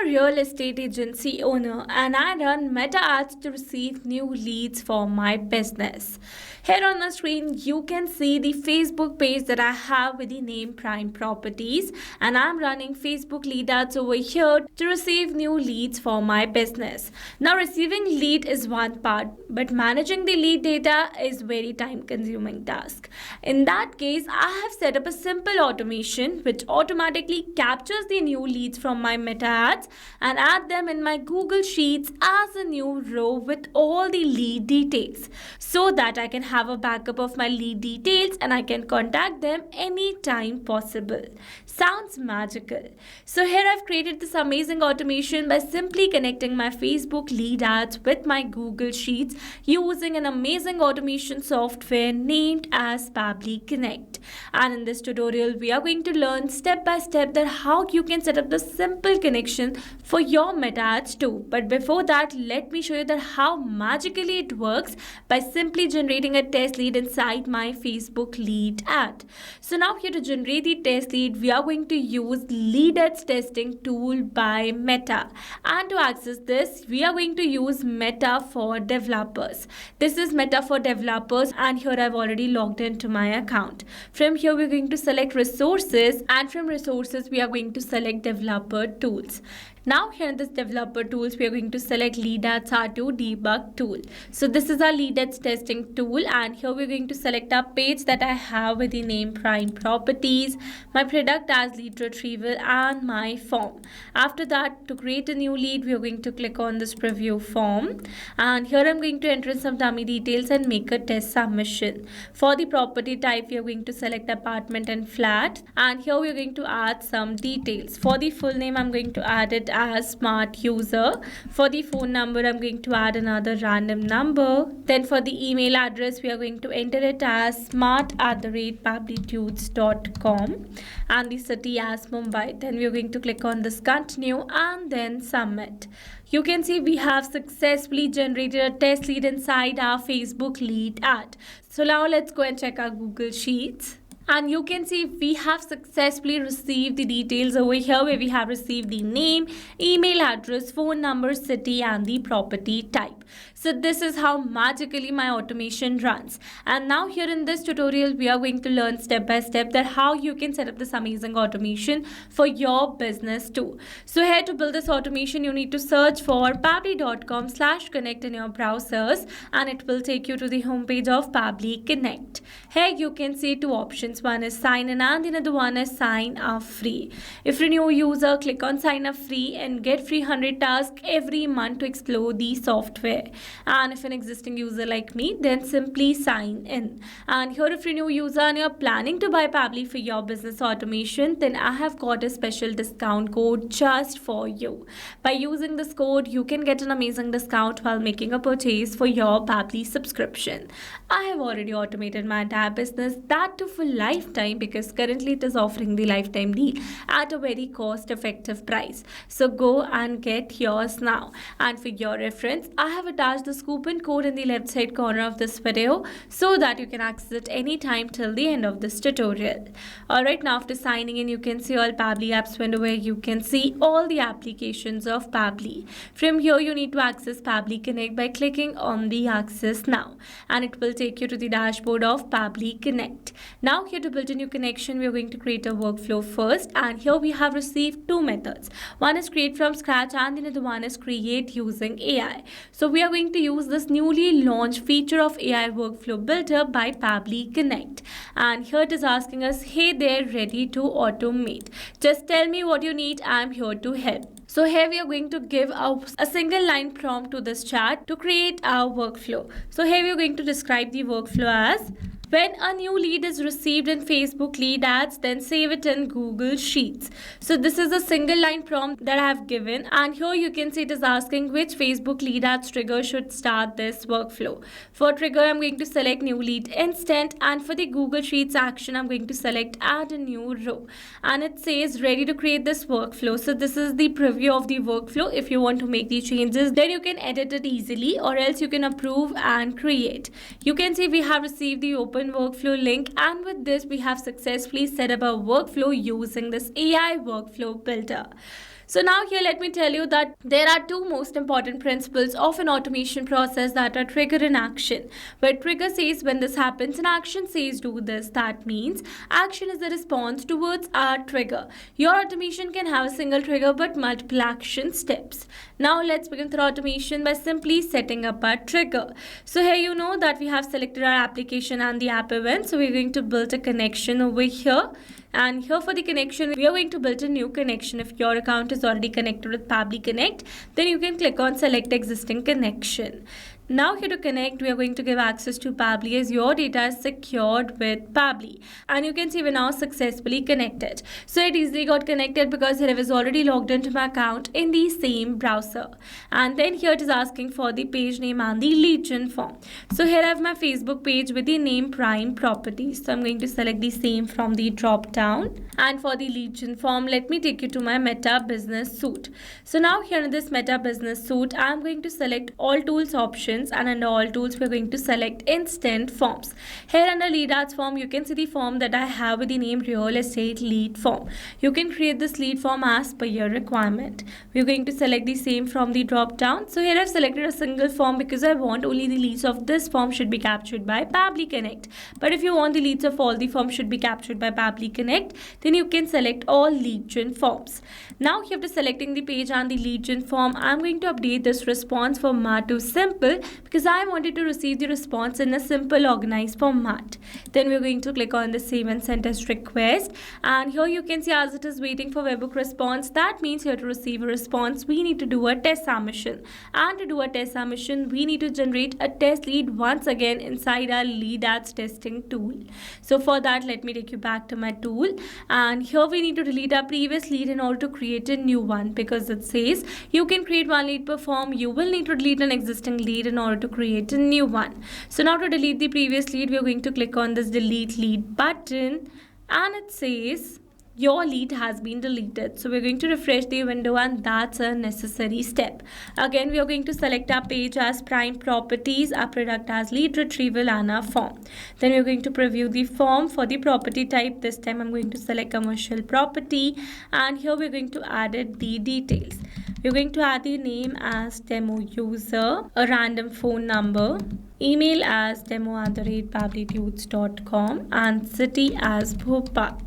real estate agency owner and I run meta ads to receive new leads for my business. Here on the screen, you can see the Facebook page that I have with the name Prime Properties, and I'm running Facebook lead ads over here to receive new leads for my business. Now, receiving lead is one part, but managing the lead data is very time consuming task. In that case, I have set up a simple automation which automatically captures the new leads from my meta ads and add them in my Google Sheets as a new row with all the lead details so that I can have a backup of my lead details and I can contact them anytime possible. Sounds magical. So here I've created this amazing automation by simply connecting my Facebook lead ads with my Google Sheets using an amazing automation software named as Pabbly Connect. And in this tutorial, we are going to learn step by step that how you can set up the simple connection for your meta ads too. But before that, let me show you that how magically it works by simply generating a test lead inside my Facebook lead ad. So now here to generate the test lead, we are going to use lead ads testing tool by Meta. And to access this, we are going to use Meta for developers. This is Meta for developers, and here I've already logged into my account. From here, we're going to select resources, and from resources, we are going to select developer tools. Now here in this developer tools, we are going to select lead ads R2 debug tool. So this is our lead ads testing tool, and here we're going to select our page that I have with the name Prime Properties, my product as lead retrieval, and my form. After that, to create a new lead, we are going to click on this preview form, and here I'm going to enter some dummy details and make a test submission. For the property type, we are going to select apartment and flat, and here we are going to add some details. For the full name, I'm going to add it as smart user. For the phone number, I'm going to add another random number. Then for the email address, we are going to enter it as smart@pabblytudes.com and the city as Mumbai. Then we are going to click on this continue and then submit. You can see we have successfully generated a test lead inside our Facebook lead ad. So now let's go and check our Google Sheets. And you can see we have successfully received the details over here where we have received the name, email address, phone number, city, and the property type. So this is how magically my automation runs. And now here in this tutorial, we are going to learn step by step that how you can set up this amazing automation for your business too. So here to build this automation, you need to search for pabbly.com/connect in your browsers, and it will take you to the homepage of Pabbly Connect. Here you can see two options. One is sign in and the other one is sign up free. If you're a new user, click on sign up free and get free 100 tasks every month to explore the software. And if an existing user like me, then simply sign in. And here if you're a new user and you're planning to buy Pabbly for your business automation, then I have got a special discount code just for you. By using this code, you can get an amazing discount while making a purchase for your Pabbly subscription. I have already automated my entire business, that too for lifetime, because currently it is offering the lifetime deal at a very cost-effective price. So go and get yours now. And for your reference, I have attached this coupon code in the left side corner of this video so that you can access it anytime till the end of this tutorial. Alright, now after signing in, you can see all Pabbly apps window where you can see all the applications of Pabbly. From here, you need to access Pabbly Connect by clicking on the access now, and it will take you to the dashboard of Pabbly Connect. Now here to build a new connection, we are going to create a workflow first, and here we have received two methods. One is create from scratch and the other one is create using AI. So we are going to use this newly launched feature of AI workflow builder by Pabbly Connect. And here it is asking us, hey there, ready to automate. Just tell me what you need, I'm here to help. So here we are going to give a single line prompt to this chat to create our workflow. So here we are going to describe the workflow as, when a new lead is received in Facebook lead ads, then save it in Google Sheets. So this is a single line prompt that I have given, and here you can see it is asking which Facebook lead ads trigger should start this workflow. For trigger, I'm going to select new lead instant, and for the Google Sheets action, I'm going to select add a new row. And it says ready to create this workflow. So this is the preview of the workflow. If you want to make the changes, then you can edit it easily, or else you can approve and create. You can see we have received the open workflow link, and with this we have successfully set up a workflow using this AI workflow builder. So now here let me tell you that there are two most important principles of an automation process, that are trigger and action. Where trigger says when this happens and action says do this. That means action is the response towards our trigger. Your automation can have a single trigger but multiple action steps. Now let's begin the automation by simply setting up our trigger. So here you know that we have selected our application and the app event. So we're going to build a connection over here. And here for the connection, we are going to build a new connection. If your account is already connected with Pabbly Connect, then you can click on select existing connection. Now here to connect, we are going to give access to Pabbly as your data is secured with Pabbly. And you can see we're now successfully connected. So it easily got connected because here I was already logged into my account in the same browser. And then here it is asking for the page name and the lead gen form. So here I have my Facebook page with the name Prime Properties. So I'm going to select the same from the drop down. And for the lead gen form, let me take you to my Meta Business Suite. So now here in this Meta Business Suite, I'm going to select all tools options, and under all tools we're going to select instant forms. Here under lead ads form, you can see the form that I have with the name real estate lead form. You can create this lead form as per your requirement. We're going to select the same from the drop down. So here I've selected a single form because I want only the leads of this form should be captured by Pabbly Connect. But if you want the leads of all the forms should be captured by Pabbly Connect, then you can select all lead gen forms. Now here after selecting the page and the lead gen form, I'm going to update this response format to simple because I wanted to receive the response in a simple organized format. Then we're going to click on the save and send test request, and here you can see as it is waiting for webhook response. That means here to receive a response we need to do a test submission, and to do a test submission we need to generate a test lead once again inside our lead ads testing tool. So for that, let me take you back to my tool, and here we need to delete our previous lead in order to create a new one, because it says you can create one lead per form, you will need to delete an existing lead in order to create a new one. So now to delete the previous lead, we are going to click on this delete lead button, and it says your lead has been deleted. So we're going to refresh the window, and that's a necessary step. Again, we are going to select our page as Prime Properties, our product as lead retrieval, and our form. Then we're going to preview the form for the property type. This time I'm going to select commercial property, and here we're going to add the details. We're going to add the name as demo user, a random phone number, email as demo@pabblytudes.com, and city as Bhopal.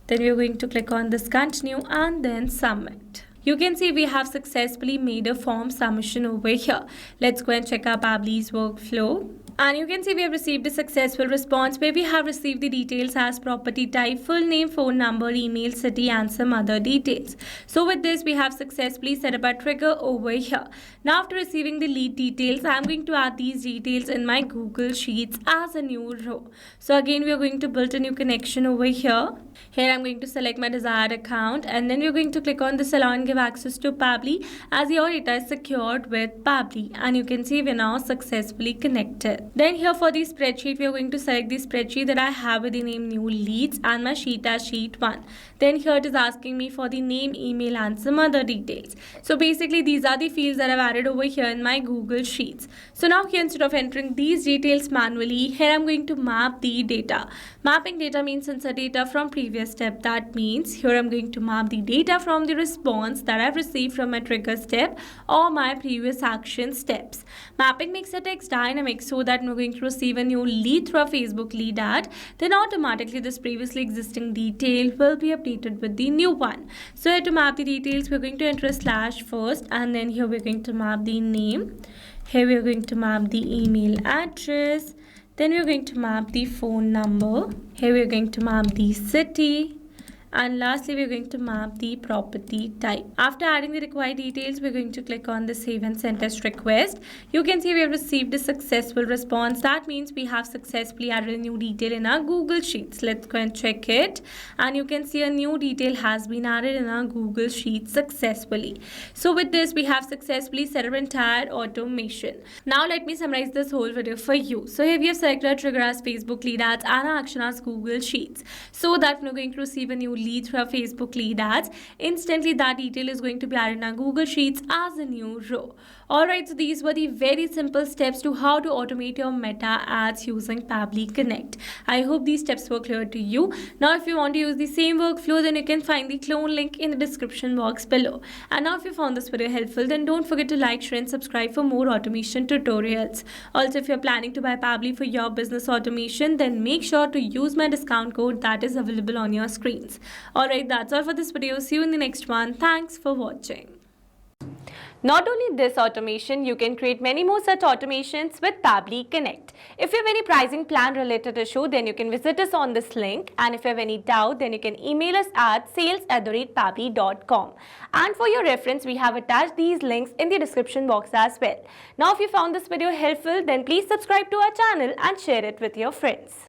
Then we're going to click on this continue and then submit. You can see we have successfully made a form submission over here. Let's go and check our Pabbly's workflow. And you can see we have received a successful response where we have received the details as property type, full name, phone number, email, city, and some other details. So with this, we have successfully set up a trigger over here. Now after receiving the lead details, I'm going to add these details in my Google Sheets as a new row. So again, we are going to build a new connection over here. Here I'm going to select my desired account, and then we're going to click on this allow and give access to Pabbly as your data is secured with Pabbly. And you can see we're now successfully connected. Then here for the spreadsheet, we are going to select the spreadsheet that I have with the name new leads and my sheet as sheet 1. Then here it is asking me for the name, email, and some other details. So basically these are the fields that I've added over here in my Google Sheets. So now here instead of entering these details manually, here I'm going to map the data. Mapping data means insert data from previous step. That means here I'm going to map the data from the response that I've received from my trigger step or my previous action steps. Mapping makes the text dynamic so that we're going to receive a new lead through a Facebook lead ad, then automatically this previously existing detail will be updated with the new one. So here to map the details, we're going to enter a slash first, and then here we're going to map the name. Here we're going to map the email address. Then we're going to map the phone number. Here we're going to map the city. And lastly, we're going to map the property type. After adding the required details, we're going to click on the save and send test request. You can see we have received a successful response. That means we have successfully added a new detail in our Google Sheets. Let's go and check it. And you can see a new detail has been added in our Google Sheets successfully. So with this, we have successfully set up entire automation. Now let me summarize this whole video for you. So here we have selected our trigger as Facebook lead ads and our action as Google Sheets, so that we're going to receive a new lead through our Facebook lead ads, instantly that detail is going to be added in our Google Sheets as a new row. Alright, so these were the very simple steps to how to automate your meta ads using Pabbly Connect. I hope these steps were clear to you. Now if you want to use the same workflow, then you can find the clone link in the description box below. And now if you found this video helpful, then don't forget to like, share and subscribe for more automation tutorials. Also, if you're planning to buy Pabbly for your business automation, then make sure to use my discount code that is available on your screens. Alright, that's all for this video. See you in the next one. Thanks for watching. Not only this automation, you can create many more such automations with Pabbly Connect. If you have any pricing plan related issue, then you can visit us on this link. And if you have any doubt, then you can email us at sales@pabbly.com. And for your reference, we have attached these links in the description box as well. Now, if you found this video helpful, then please subscribe to our channel and share it with your friends.